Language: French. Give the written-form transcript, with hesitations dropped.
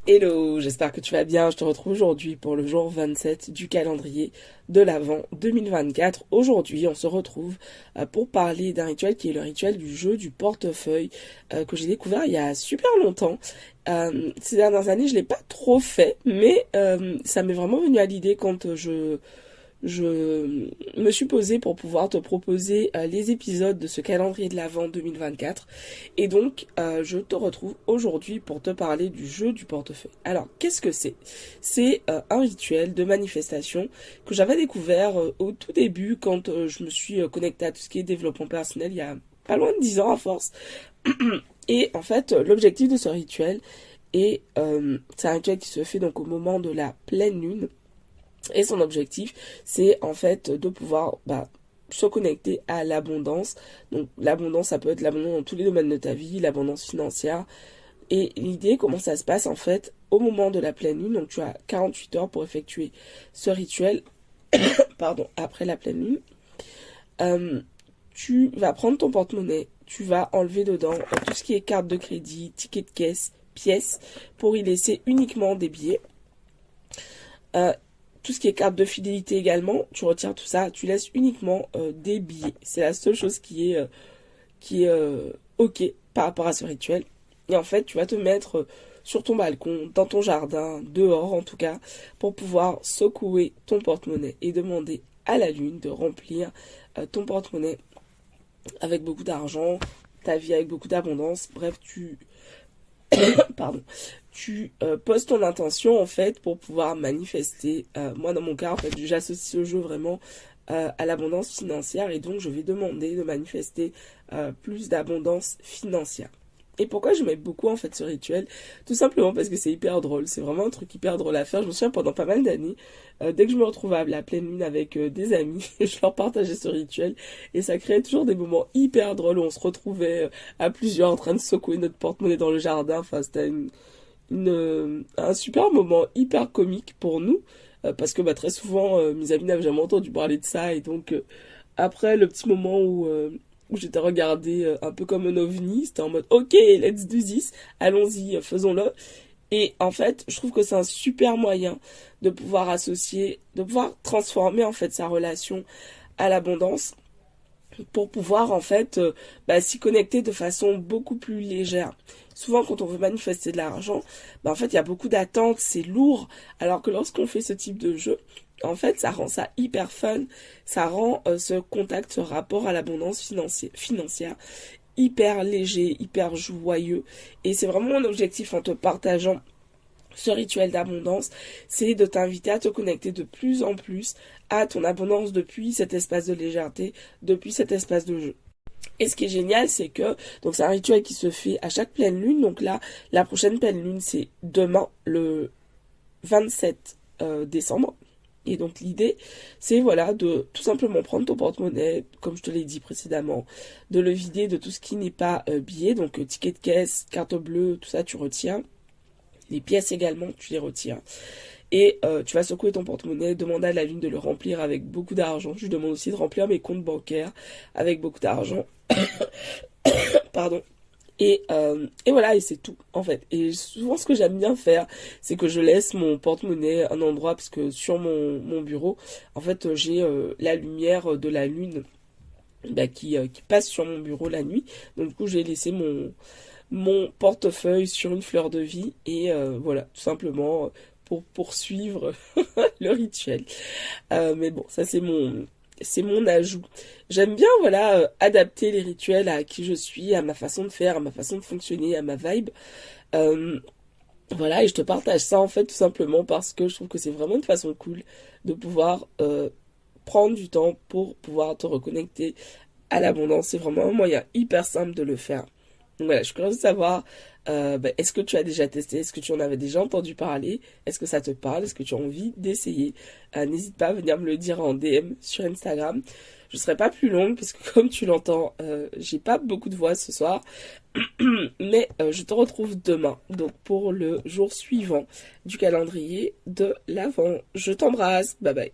Hello, j'espère que tu vas bien. Je te retrouve aujourd'hui pour le jour 27 du calendrier de l'Avent 2024. Aujourd'hui, on se retrouve pour parler d'un rituel qui est le rituel du jeu du portefeuille que j'ai découvert il y a super longtemps. Ces dernières années, je l'ai pas trop fait, mais ça m'est vraiment venu à l'idée quand je me suis posée pour pouvoir te proposer les épisodes de ce calendrier de l'Avent 2024 et donc je te retrouve aujourd'hui pour te parler du jeu du portefeuille. Alors qu'est-ce que c'est? C'est un rituel de manifestation que j'avais découvert au tout début quand je me suis connectée à tout ce qui est développement personnel il y a pas loin de 10 ans à force. Et en fait l'objectif de ce rituel c'est un rituel qui se fait donc au moment de la pleine lune. Et son objectif, c'est en fait de pouvoir se connecter à l'abondance. Donc l'abondance, ça peut être l'abondance dans tous les domaines de ta vie, l'abondance financière. Et l'idée, comment ça se passe en fait, au moment de la pleine lune, donc tu as 48 heures pour effectuer ce rituel, pardon, après la pleine lune, tu vas prendre ton porte-monnaie, tu vas enlever dedans tout ce qui est carte de crédit, ticket de caisse, pièces, pour y laisser uniquement des billets. Tout ce qui est carte de fidélité également, tu retires tout ça, tu laisses uniquement des billets. C'est la seule chose qui est ok par rapport à ce rituel. Et en fait, tu vas te mettre sur ton balcon, dans ton jardin, dehors en tout cas, pour pouvoir secouer ton porte-monnaie et demander à la lune de remplir ton porte-monnaie avec beaucoup d'argent, ta vie avec beaucoup d'abondance. Bref, pardon, tu poses ton intention en fait pour pouvoir manifester. Moi dans mon cas en fait j'associe ce jeu vraiment à l'abondance financière et donc je vais demander de manifester plus d'abondance financière. Et pourquoi je mets beaucoup en fait ce rituel? Tout simplement parce que c'est hyper drôle, c'est vraiment un truc hyper drôle à faire. Je me souviens pendant pas mal d'années, dès que je me retrouvais à la pleine lune avec des amis, je leur partageais ce rituel et ça créait toujours des moments hyper drôles où on se retrouvait à plusieurs en train de secouer notre porte-monnaie dans le jardin. Enfin c'était un super moment hyper comique pour nous parce que très souvent mes amis n'avaient jamais entendu parler de ça et donc après le petit moment où j'étais regardée un peu comme un ovni, c'était en mode ok, let's do this, allons-y, faisons-le. Et en fait, je trouve que c'est un super moyen de pouvoir associer, de pouvoir transformer en fait sa relation à l'abondance pour pouvoir en fait s'y connecter de façon beaucoup plus légère. Souvent quand on veut manifester de l'argent, en fait il y a beaucoup d'attentes, c'est lourd, alors que lorsqu'on fait ce type de jeu, en fait ça rend ça hyper fun, ça rend ce contact, ce rapport à l'abondance financière hyper léger, hyper joyeux. Et c'est vraiment mon objectif en te partageant ce rituel d'abondance, c'est de t'inviter à te connecter de plus en plus à ton abondance depuis cet espace de légèreté, depuis cet espace de jeu. Et ce qui est génial, c'est que donc c'est un rituel qui se fait à chaque pleine lune. Donc là, la prochaine pleine lune, c'est demain, le 27 décembre. Et donc l'idée, c'est voilà de tout simplement prendre ton porte-monnaie, comme je te l'ai dit précédemment, de le vider de tout ce qui n'est pas billet, donc ticket de caisse, carte bleue, tout ça tu retiens. Les pièces également, tu les retires. Et tu vas secouer ton porte-monnaie, demander à la lune de le remplir avec beaucoup d'argent. Je lui demande aussi de remplir mes comptes bancaires avec beaucoup d'argent. Pardon. Et voilà, et c'est tout, en fait. Et souvent, ce que j'aime bien faire, c'est que je laisse mon porte-monnaie à un endroit, parce que sur mon bureau, en fait, j'ai la lumière de la lune qui passe sur mon bureau la nuit. Donc, du coup, j'ai laissé mon portefeuille sur une fleur de vie et voilà, tout simplement pour poursuivre le rituel. Mais bon, ça c'est mon ajout. J'aime bien voilà adapter les rituels à qui je suis, à ma façon de faire, à ma façon de fonctionner, à ma vibe. Euh, voilà, et je te partage ça en fait tout simplement parce que je trouve que c'est vraiment une façon cool de pouvoir prendre du temps pour pouvoir te reconnecter à l'abondance. C'est vraiment un moyen hyper simple de le faire. Donc voilà, je suis curieuse de savoir, est-ce que tu as déjà testé, est-ce que tu en avais déjà entendu parler, est-ce que ça te parle, est-ce que tu as envie d'essayer. N'hésite pas à venir me le dire en DM sur Instagram. Je serai pas plus longue parce que comme tu l'entends, j'ai pas beaucoup de voix ce soir, mais je te retrouve demain, donc pour le jour suivant du calendrier de l'Avent. Je t'embrasse, bye bye.